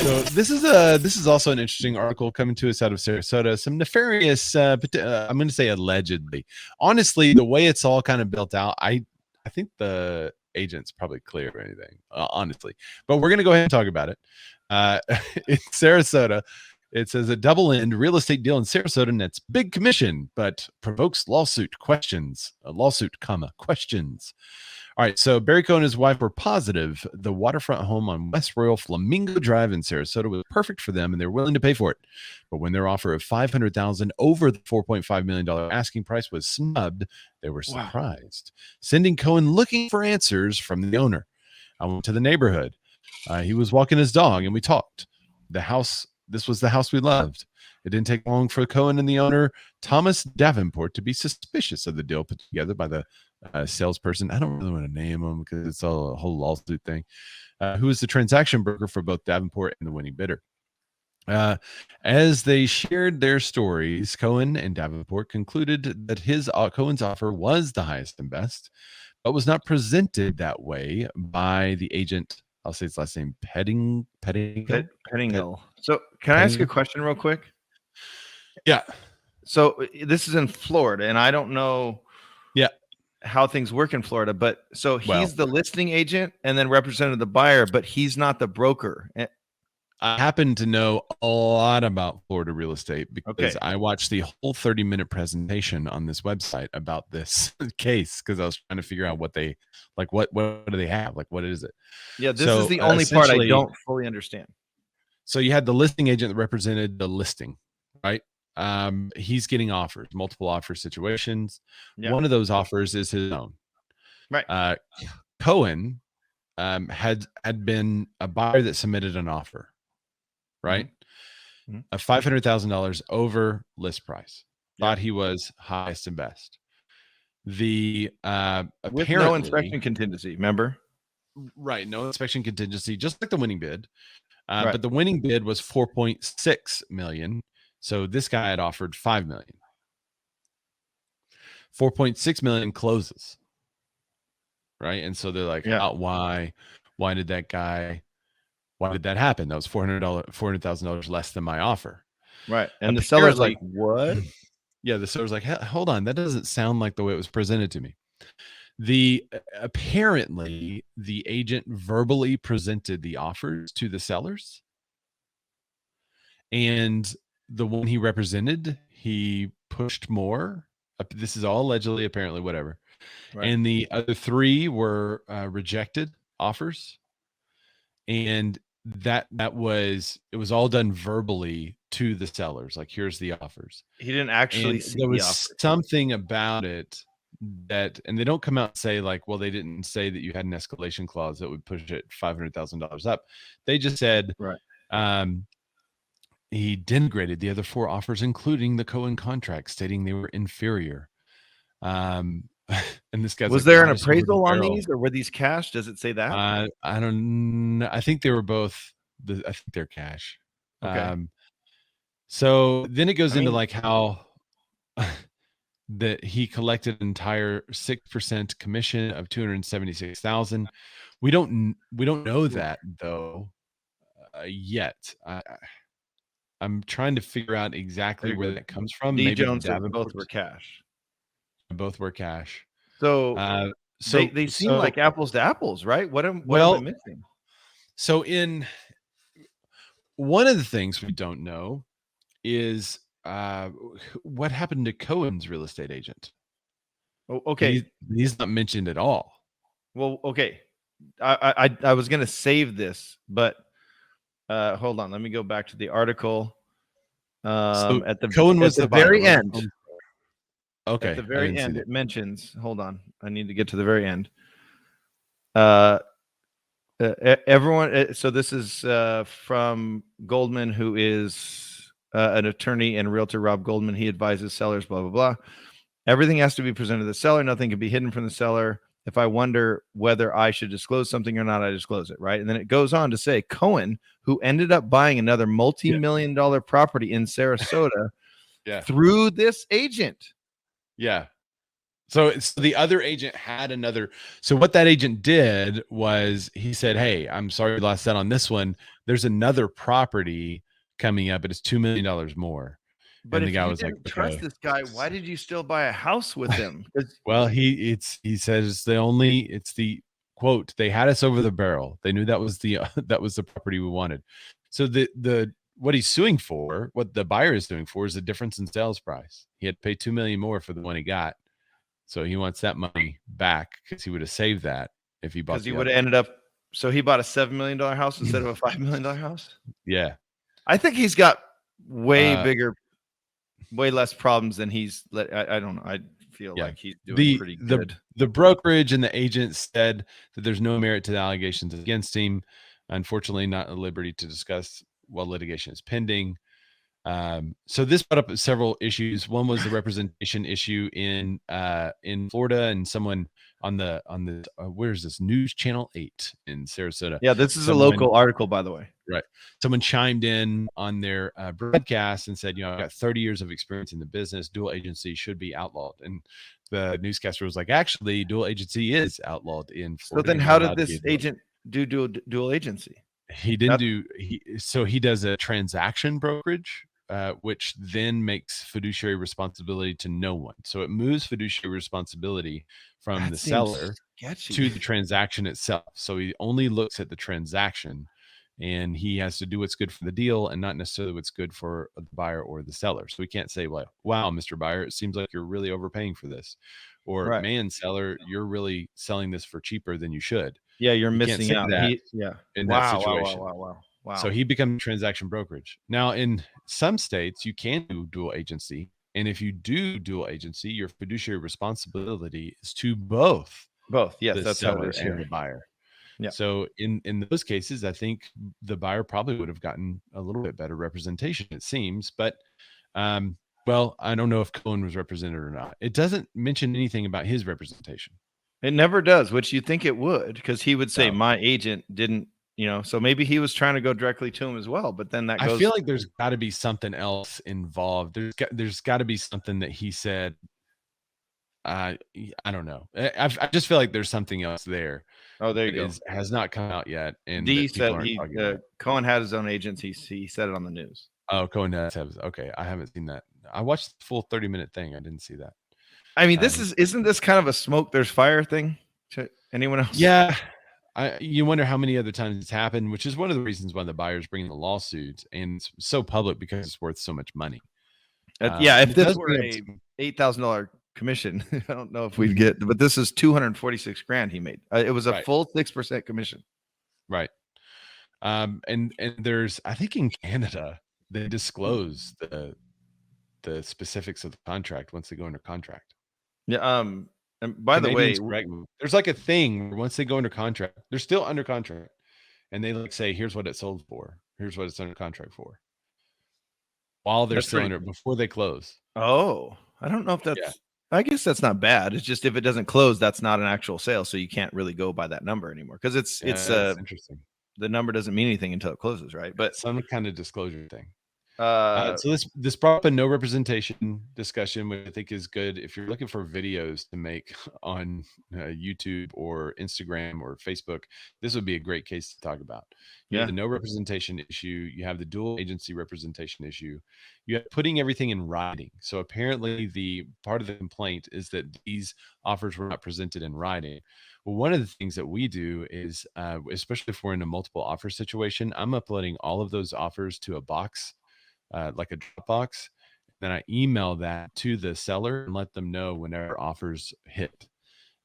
So this is also an interesting article coming to us out of Sarasota. Some nefarious, I'm going to say allegedly. Honestly, the way it's all kind of built out, I think the agent's probably clear of anything, honestly. But we're going to go ahead and talk about it. In Sarasota, it says a double-end real estate deal in Sarasota nets big commission, but provokes lawsuit questions. A lawsuit, questions. All right, so Barry Cohen and his wife were positive the waterfront home on West Royal Flamingo Drive in Sarasota was perfect for them, and they're willing to pay for it. But when their offer of $500,000 over the $4.5 million asking price was snubbed, they were surprised, sending Cohen looking for answers from the owner. I went to the neighborhood. He was walking his dog, and we talked. This was the house we loved. It didn't take long for Cohen and the owner, Thomas Davenport, to be suspicious of the deal put together by the salesperson. I don't really want to name him because it's all a whole lawsuit thing. Who was the transaction broker for both Davenport and the winning bidder. As they shared their stories, Cohen and Davenport concluded that Cohen's offer was the highest and best, but was not presented that way by the agent. I'll say his last name, Pettingill. So can I ask a question real quick? Yeah. So this is in Florida, and I don't know how things work in Florida, but so he's the listing agent and then represented the buyer, but he's not the broker. I happen to know a lot about Florida real estate because I watched the whole 30-minute presentation on this website about this case because I was trying to figure out what they like. What do they have? Like, what is it? Yeah, this is the only part I don't fully understand. So you had the listing agent that represented the listing, right? He's getting offers, multiple offer situations. Yeah. One of those offers is his own. Right. Cohen had been a buyer that submitted an offer, right? Mm-hmm. Of $500,000 over list price. Thought he was highest and best. With no inspection contingency, remember? Right, no inspection contingency, just like the winning bid. But the winning bid was $4.6 million. So this guy had offered $5 million. $4.6 million closes. Right. And so they're like, why did that happen? That was $400,000 less than my offer. Right. And the seller's like, what? Yeah. The seller's like, hold on. That doesn't sound like the way it was presented to me. Apparently the agent verbally presented the offers to the sellers, and the one he represented, he pushed more. This is all allegedly, apparently, whatever. Right. And the other three were rejected offers, and it was all done verbally to the sellers. Like, here's the offers. He didn't actually see there was something about it that, and they don't come out and say like, well, they didn't say that you had an escalation clause that would push it $500,000 up. They just said, he denigrated the other four offers, including the Cohen contract, stating they were inferior. And this guy was there an appraisal on these, or were these cash? Does it say that? I don't know. I think they were both. I think they're cash. Okay. So then it goes into like how that he collected an entire 6% commission of $276,000. We don't know that though yet. I'm trying to figure out exactly where that comes from. D. Jones said both were cash. Both were cash. So they seem like apples to apples, right? What am I missing? So in one of the things we don't know is what happened to Cohen's real estate agent. Oh, okay. He's not mentioned at all. Well, okay. I was going to save this, but hold on. Let me go back to the article. At the very end. Okay. At the very end, it mentions. Hold on. I need to get to the very end. Everyone. So this is from Goldman, who is an attorney and realtor, Rob Goldman. He advises sellers, blah, blah, blah. Everything has to be presented to the seller. Nothing can be hidden from the seller. If I wonder whether I should disclose something or not, I disclose it, right? And then it goes on to say Cohen, who ended up buying another multi-million-dollar property in Sarasota through this agent. Yeah. So it's the other agent had another. So what that agent did was he said, "Hey, I'm sorry we lost that on this one. There's another property coming up, but it's $2 million more." But And the if guy you was like, didn't trust "Okay." this guy, why did you still buy a house with him? 'Cause Well, he says it's the quote, "They had us over the barrel. They knew that was the that was the property we wanted." So the what he's suing for, what the buyer is suing for, is the difference in sales price. He had to pay 2 million more for the one he got, so he wants that money back because he would have saved that if he bought he the would other have one. ended up. So he bought a $7 million house instead of a $5 million house. Yeah. I think he's got way Uh, bigger, way less problems than he's. I don't know. I feel yeah. like he's doing The pretty the good. the brokerage and the agent said that there's no merit to the allegations against him. Unfortunately, not at liberty to discuss while litigation is pending. So this brought up several issues. One was the representation issue in Florida, and someone on the where's this News Channel 8 in Sarasota. Yeah, this is a Someone local article, by the way. Right. Someone chimed in on their broadcast and said, I've got 30 years of experience in the business. Dual agency should be outlawed. And the newscaster was like, actually, dual agency is outlawed in So Florida. then, You're how not did allowed to this be a dual. agent do dual agency? He didn't That do he does a transaction brokerage, which then makes fiduciary responsibility to no one. So it moves fiduciary responsibility from that the seems seller sketchy. to the transaction itself. So he only looks at the transaction, and he has to do what's good for the deal and not necessarily what's good for the buyer or the seller. So we can't say, well, wow, Mr. Buyer, it seems like you're really overpaying for this. Or, Right. man, seller, you're really selling this for cheaper than you should. Yeah, you're He can't missing say out. that Yeah. in that Wow. Wow. Wow. situation. Wow. Wow. So Wow. he becomes transaction brokerage. Now, in some states, you can do dual agency. And if you do dual agency, your fiduciary responsibility is to both Both. Yes, the that's how it seller is and here. the buyer. Yeah. So in those cases, I think the buyer probably would have gotten a little bit better representation, it seems. But well, I don't know if Cohen was represented or not. It doesn't mention anything about his representation. It never does, which you think it would, because he would say, No. my agent didn't, so maybe he was trying to go directly to him as well. But then that I feel goes, like there's got to be something else involved. There's got to be something that he said. I don't know. I just feel like there's something else there oh, there you that go. has not come out yet, and D that people said aren't talking about. Cohen had his own agents. He said it on the news. Oh, Cohen does have. Okay, I haven't seen that. I watched the full 30-minute thing. I didn't see that. I mean, isn't this kind of a smoke, there's fire thing to anyone else? Yeah. You wonder how many other times it's happened, which is one of the reasons why the buyer's bringing the lawsuits, and it's so public because it's worth so much money. Yeah, if It this does were bring up a some, $8,000 commission, I don't know if we'd get, but this is 246 grand he made. It was a right, full 6% commission. right. And there's, I think in Canada they disclose the specifics of the contract once they go under contract. Yeah. And by the way, Canadians correct me. There's like a thing where once they go under contract, they're still under contract, and they like say, "Here's what it sold for. Here's what it's under contract for." While they're that's still pretty. under before they close. Oh, I don't know if Yeah. that's. I guess that's not bad. It's just if it doesn't close, that's not an actual sale, so you can't really go by that number anymore because it's That's interesting. the number doesn't mean anything until it closes, right? But Some kind of disclosure thing. uh, So this brought up a no representation discussion, which I think is good if you're looking for videos to make on YouTube or Instagram or Facebook. This would be a great case to talk about. You have yeah, the no representation issue. You have the dual agency representation issue. You have putting everything in writing. So apparently, the part of the complaint is that these offers were not presented in writing. Well, one of the things that we do is, especially if we're in a multiple offer situation, I'm uploading all of those offers to a box like a Dropbox. Then I email that to the seller and let them know whenever offers hit.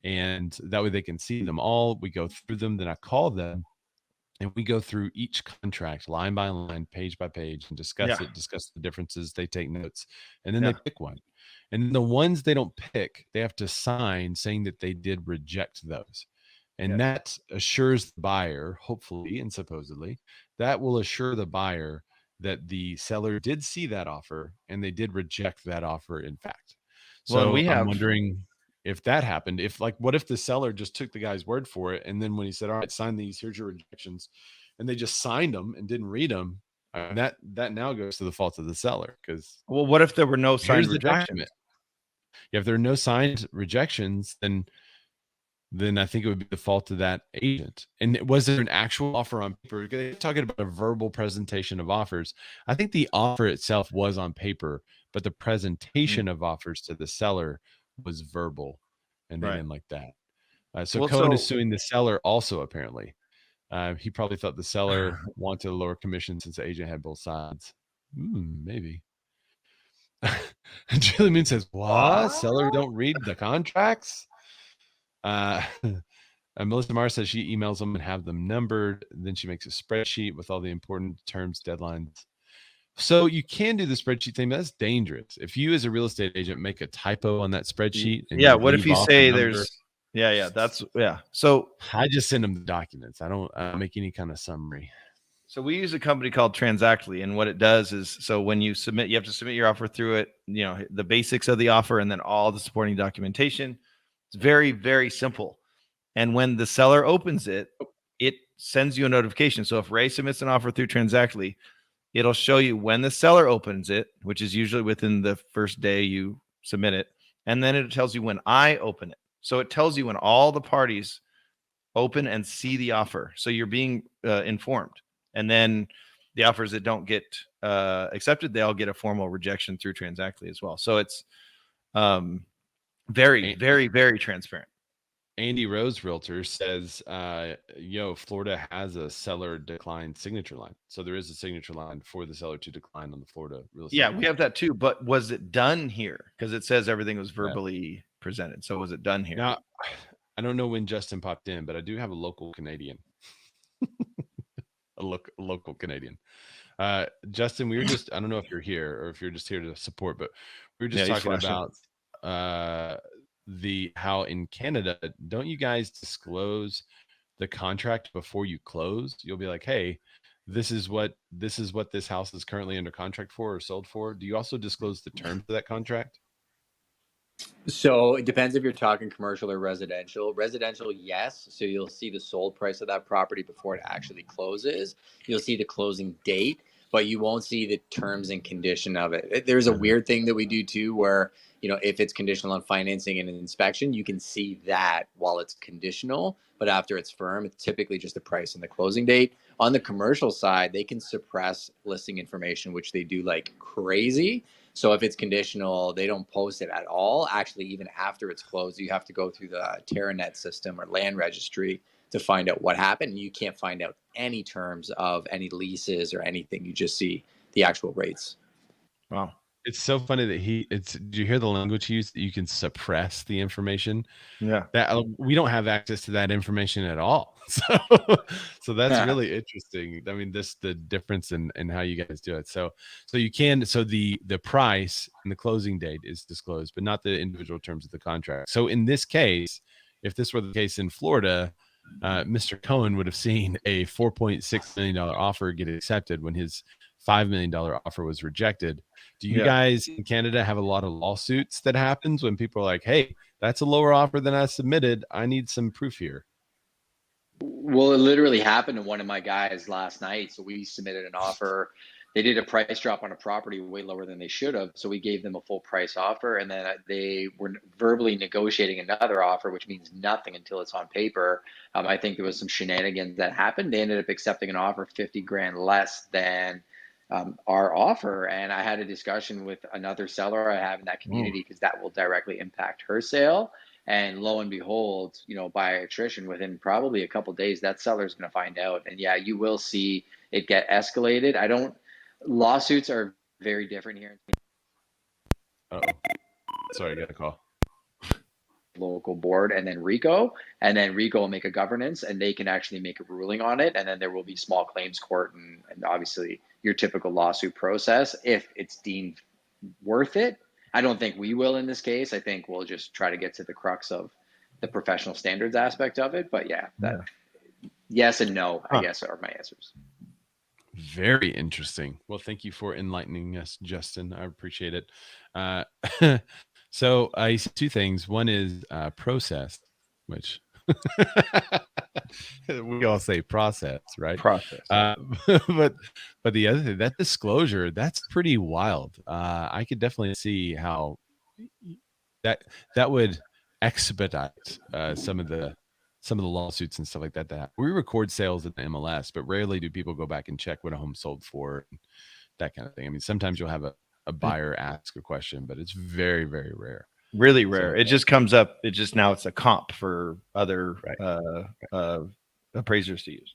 And that way they can see them all. We go through them, then I call them and we go through each contract line by line, page by page, and yeah, discuss the differences. They take notes, and then they yeah, pick one. And the ones they don't pick, they have to sign saying that they did reject those. And yes, that assures the buyer, hopefully and supposedly, that will assure the buyer that the seller did see that offer and they did reject that offer, in fact. well, and So we I'm have wondering if that happened. If, like, what if the seller just took the guy's word for it, and then when he said, "All right, sign these. Here's your rejections," and they just signed them and didn't read them, that now goes to the fault of the seller because well, what if there were no signed here's the rejections? document. Yeah, if there are no signed rejections, then I think it would be the fault of that agent. And was there an actual offer on paper? They're talking about a verbal presentation of offers. I think the offer itself was on paper, but the presentation of offers to the seller was verbal, and they Right. didn't like that. So Well, Cohen is so suing the seller also, apparently. He probably thought the seller wanted a lower commission since the agent had both sides. Maybe. Julie Moon says, what? Seller don't read the contracts? Melissa Mars says she emails them and have them numbered. Then she makes a spreadsheet with all the important terms, deadlines. So you can do the spreadsheet thing, but that's dangerous. If you, as a real estate agent, make a typo on that spreadsheet and yeah, you what if leave you off a say number, that's So I just send them the documents. I don't make any kind of summary. So we use a company called Transactly, and what it does is, so when you submit, you have to submit your offer through it, the basics of the offer and then all the supporting documentation. It's very, very simple. And when the seller opens it, it sends you a notification. So if Ray submits an offer through Transactly, it'll show you when the seller opens it, which is usually within the first day you submit it. And then it tells you when I open it. So it tells you when all the parties open and see the offer. So you're being informed. And then the offers that don't get accepted, they'll get a formal rejection through Transactly as well. So it's very, very, very transparent. Andy Rose Realtor says, Florida has a seller decline signature line. So there is a signature line for the seller to decline on the Florida real estate. Yeah, we have that too. But was it done here? Because it says everything was verbally presented. So was it done here? Now, I don't know when Justin popped in, but I do have a local Canadian. a local Canadian. Justin, we were just, I don't know if you're here or if you're just here to support, but we were just talking about how in Canada, don't you guys disclose the contract before you close? You'll be like, hey, this is what this house is currently under contract for or sold for. Do you also disclose the terms of that contract? So it depends if you're talking commercial or residential. Residential, yes. So you'll see the sold price of that property before it actually closes. You'll see the closing date, but you won't see the terms and condition of it. There's a weird thing that we do too, where if it's conditional on financing and an inspection, you can see that while it's conditional, but after it's firm, it's typically just the price and the closing date. On the commercial side, they can suppress listing information, which they do like crazy. So if it's conditional, they don't post it at all. Actually, even after it's closed, you have to go through the TerraNet system or land registry to find out what happened. You can't find out any terms of any leases or anything. You just see the actual rates. Wow. It's so funny that do you hear the language he used, that you can suppress the information? Yeah. That we don't have access to that information at all. So that's really interesting. I mean, the difference in how you guys do it. So you can, the price and the closing date is disclosed, but not the individual terms of the contract. So in this case, if this were the case in Florida, Mr. Cohen would have seen a $4.6 million offer get accepted when his $5 million offer was rejected. Do you guys in Canada have a lot of lawsuits that happens when people are like, hey, that's a lower offer than I submitted, I need some proof here? Well, it literally happened to one of my guys last night. So we submitted an offer. They did a price drop on a property way lower than they should have. So we gave them a full price offer. And then they were verbally negotiating another offer, which means nothing until it's on paper. I think there was some shenanigans that happened. They ended up accepting an offer 50 grand less than our offer. And I had a discussion with another seller I have in that community because that will directly impact her sale. And lo and behold, by attrition, within probably a couple of days, that seller is going to find out. And yeah, you will see it get escalated. Lawsuits are very different here. Oh, sorry, I got a call. Local board and then RICO will make a governance and they can actually make a ruling on it. And then there will be small claims court and obviously your typical lawsuit process if it's deemed worth it. I don't think we will in this case. I think we'll just try to get to the crux of the professional standards aspect of it. But yes and no, I guess, are my answers. Very interesting. Well, thank you for enlightening us, Justin. I appreciate it. So I see two things. One is process, which we all say process, right? Process. But the other thing, that disclosure, that's pretty wild. I could definitely see how that would expedite some of the lawsuits and stuff like that. We record sales at the MLS, but rarely do people go back and check what a home sold for, that kind of thing. I mean, sometimes you'll have a buyer ask a question, but it's very, very rare. Really rare. It just comes up. Now it's a comp for other appraisers to use.